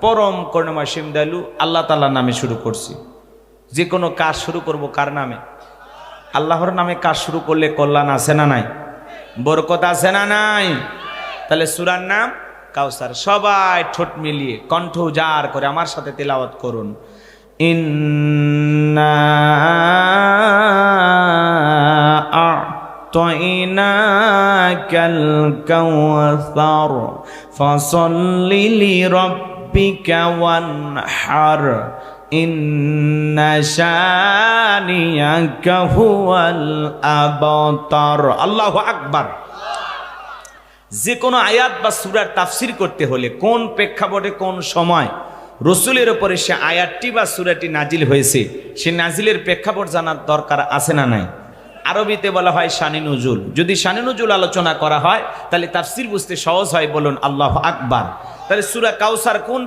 পরম করুণাময় সীম দয়ালু আল্লাহ তাআলার নামে শুরু করছি। যে কোনো কাজ শুরু করব কার নামে? আল্লাহর নামে কাজ শুরু করলে কল্যাণ আছে না নাই? বরকত আছে না নাই? তাহলে সূরার নাম কাউসার। সবাই ঠোঁট মিলিয়ে কণ্ঠ উজাড় করে আমার সাথে তেলাওয়াত করুন। ইন্না আ'তাইনাকাল কাউসার ফাসাল্লি লিরাব্বিকা ওয়ানহার ইন্না শানিয়াকা হুয়াল আবতার। আল্লাহু আকবার। যে কোনো আয়াত বা সূরার তাফসীর করতে হলে কোন প্রেক্ষাপটে কোন সময় রসুলের উপরে সে আয়াতটি বা সূরাটি নাজিল হয়েছে, সে নাজিলের প্রেক্ষাপট জানার দরকার আছে না নাই? আরবিতে বলা হয় শানে নুজুল। যদি শানে নুজুল আলোচনা করা হয় তাহলে তাফসীর বুঝতে সহজ হয়। বলুন আল্লাহু আকবার। তাহলে সূরা কাউসার কোন